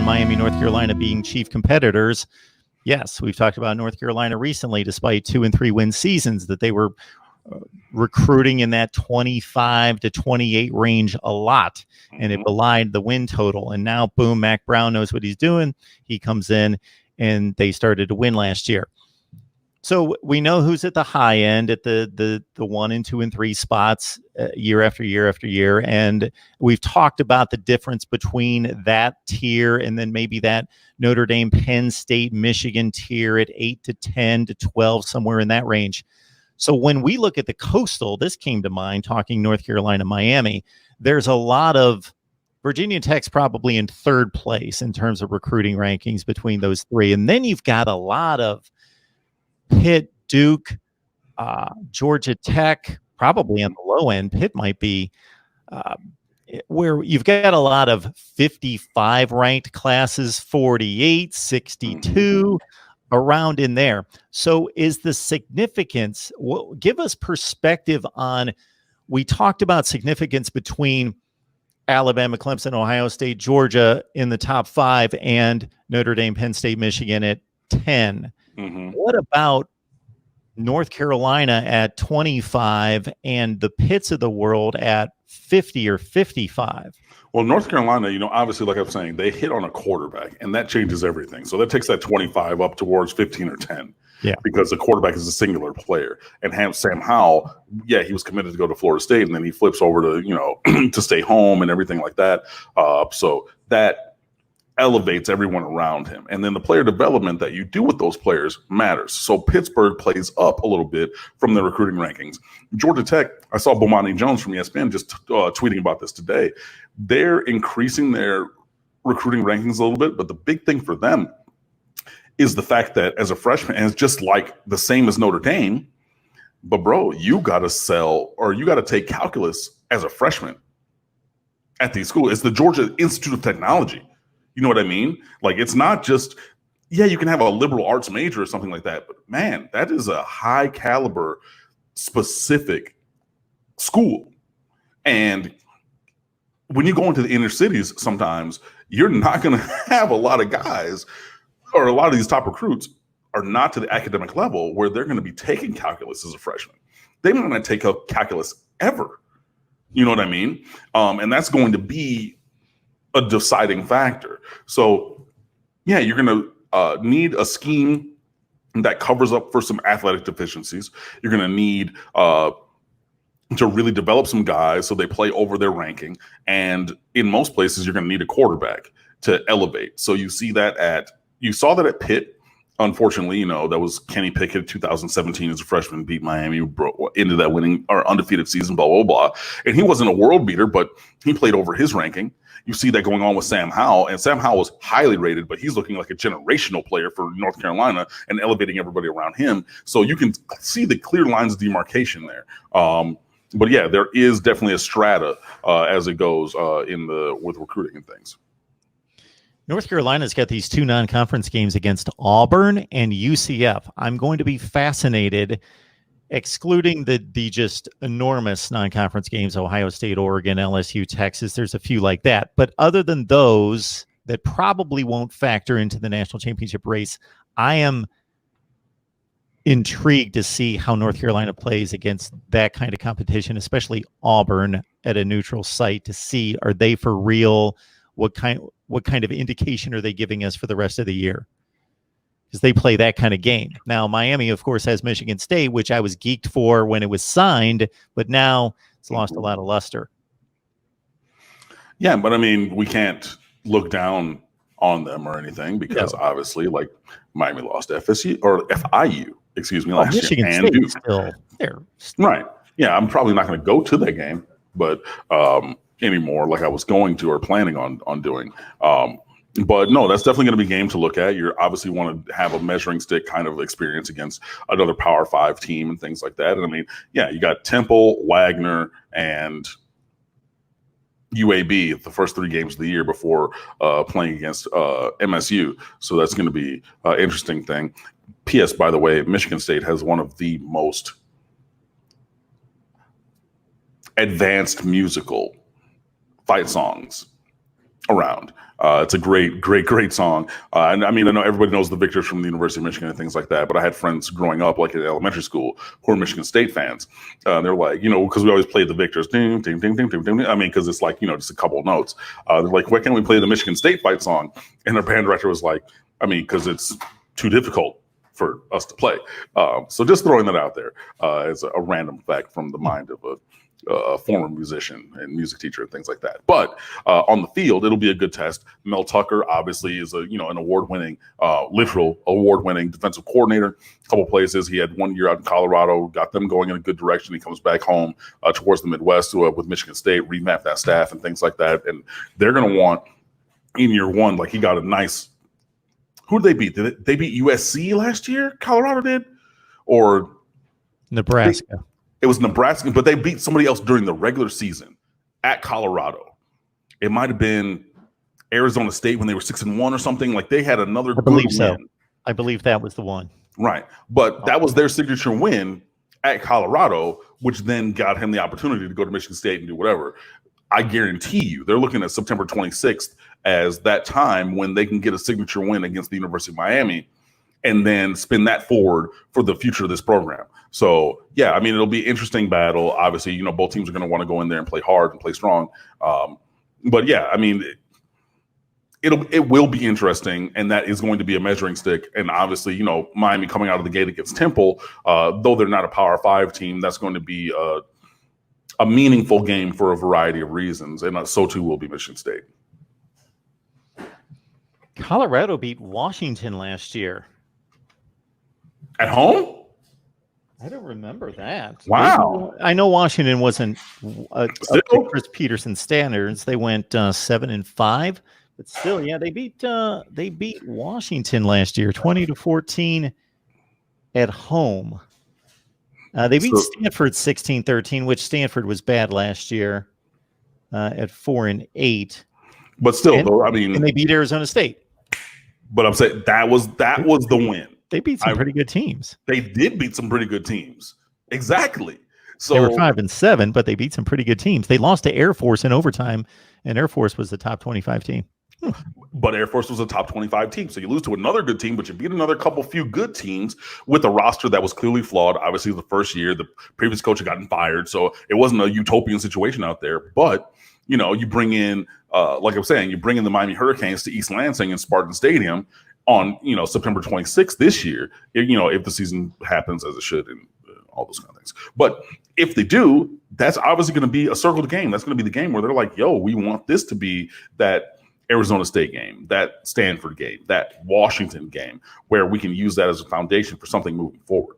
on Miami, North Carolina being chief competitors. Yes, we've talked about North Carolina recently, despite 2 and 3 win seasons, that they were recruiting in that 25 to 28 range a lot, and it belied the win total. And now, boom, Mac Brown knows what he's doing. He comes in, and they started to win last year. So we know who's at the high end at the 1 and 2 and 3 spots year after year after year. And we've talked about the difference between that tier and then maybe that Notre Dame, Penn State, Michigan tier at 8 to 10 to 12, somewhere in that range. So when we look at the Coastal, this came to mind talking North Carolina, Miami. There's a lot of Virginia Tech's probably in third place in terms of recruiting rankings between those three. And then you've got a lot of Pitt, Duke, Georgia Tech, probably on the low end. Pitt might be where you've got a lot of 55 ranked classes, 48, 62, around in there. So is the significance, give us perspective on, we talked about significance between Alabama, Clemson, Ohio State, Georgia in the top 5 and Notre Dame, Penn State, Michigan at 10. What about North Carolina at 25 and the Pitts of the world at 50 or 55? Well, North Carolina, obviously, like I'm saying, they hit on a quarterback, and that changes everything. So that takes that 25 up towards 15 or 10. Yeah, because the quarterback is a singular player. And Sam Howell, he was committed to go to Florida State, and then he flips over to, to stay home and everything like that. So that elevates everyone around him. And then the player development that you do with those players matters. So Pittsburgh plays up a little bit from the recruiting rankings. Georgia Tech, I saw Bomani Jones from ESPN just tweeting about this today. They're increasing their recruiting rankings a little bit, but the big thing for them is the fact that as a freshman, and it's just like the same as Notre Dame, but bro, you got to take calculus as a freshman at these schools. It's the Georgia Institute of Technology. You know what I mean? Like, it's not just, you can have a liberal arts major or something like that, but man, that is a high caliber specific school. And when you go into the inner cities, sometimes you're not going to have a lot of guys, or a lot of these top recruits are not to the academic level where they're going to be taking calculus as a freshman. They might not take calculus ever. You know what I mean? And that's going to be a deciding factor. So, you're going to need a scheme that covers up for some athletic deficiencies. You're going to need to really develop some guys so they play over their ranking. And in most places, you're going to need a quarterback to elevate. So you saw that at Pitt. Unfortunately, that was Kenny Pickett, 2017 as a freshman, beat Miami, into that winning or undefeated season, blah, blah, blah. And he wasn't a world beater, but he played over his ranking. You see that going on with Sam Howell, and Sam Howell was highly rated, but he's looking like a generational player for North Carolina and elevating everybody around him. So you can see the clear lines of demarcation there. But there is definitely a strata as it goes with recruiting and things. North Carolina's got these 2 non-conference games against Auburn and UCF. I'm going to be fascinated, excluding the just enormous non-conference games, Ohio State, Oregon, LSU, Texas. There's a few like that. But other than those that probably won't factor into the national championship race, I am intrigued to see how North Carolina plays against that kind of competition, especially Auburn at a neutral site, to see, are they for real? What kind of indication are they giving us for the rest of the year? Because they play that kind of game. Now, Miami, of course, has Michigan State, which I was geeked for when it was signed, but now it's lost a lot of luster. Yeah, but I mean, we can't look down on them or anything because obviously, like, Miami lost FSU or FIU, excuse me, last Michigan year. State is still there. Right. Yeah, I'm probably not going to go to that game, but anymore, like I was going to or planning on doing. But no, that's definitely going to be a game to look at. You obviously want to have a measuring stick kind of experience against another Power 5 team and things like that. And I mean, you got Temple, Wagner, and UAB the first 3 games of the year before playing against MSU. So that's going to be an interesting thing. P.S. By the way, Michigan State has one of the most advanced musical fight songs around. It's a great song. And I mean, I know everybody knows the victors from the University of Michigan and things like that, but I had friends growing up, like in elementary school, who are Michigan State fans. They're like, because we always played the victors. Ding, ding, ding, ding, ding, ding. I mean, because it's like, just a couple of notes. They're like, why can't we play the Michigan State fight song? And their band director was like, I mean, because it's too difficult for us to play. So just throwing that out there as a random fact from the mind of a former musician and music teacher and things like that. But on the field, it'll be a good test. Mel Tucker obviously is an award-winning, literal award-winning defensive coordinator. A couple places. He had 1 year out in Colorado, got them going in a good direction. He comes back home towards the Midwest with Michigan State, revamp that staff and things like that. And they're going to want in year one, like he got a nice. Who did they beat? Did they beat USC last year? Colorado did, or Nebraska? It was Nebraska, but they beat somebody else during the regular season at Colorado. It might have been Arizona State when they were 6-1 or something. Like they had another. I believe so. I believe that was the one. Right, but that was their signature win at Colorado, which then got him the opportunity to go to Michigan State and do whatever. I guarantee you, they're looking at September 26th as that time when they can get a signature win against the University of Miami and then spin that forward for the future of this program. So, yeah, I mean, it'll be an interesting battle. Obviously, both teams are going to want to go in there and play hard and play strong. But, yeah, I mean, it will be interesting, and that is going to be a measuring stick. And obviously, Miami coming out of the gate against Temple, though they're not a Power 5 team, that's going to be a meaningful game for a variety of reasons. And so, too, will be Michigan State. Colorado beat Washington last year. At home? I don't remember that. Wow. I know Washington wasn't up to Chris Peterson standards. They went 7-5, but still, yeah, they beat Washington last year, 20-14 at home. They beat Stanford 16-13, which Stanford was bad last year at 4-8. But still, though, I mean, and they beat Arizona State. But I'm saying that was the win. They beat some pretty good teams. They did beat some pretty good teams. Exactly. So they were 5-7, but they beat some pretty good teams. They lost to Air Force in overtime, and Air Force was the top 25 team. But Air Force was a top 25 team. So you lose to another good team, but you beat another few good teams with a roster that was clearly flawed. Obviously, the first year, the previous coach had gotten fired. So it wasn't a utopian situation out there. But, you bring in, like I was saying, you bring in the Miami Hurricanes to East Lansing and Spartan Stadium on, September 26th this year, if the season happens as it should and all those kind of things. But if they do, that's obviously going to be a circled game. That's going to be the game where they're like, yo, we want this to be that Arizona State game, that Stanford game, that Washington game, where we can use that as a foundation for something moving forward.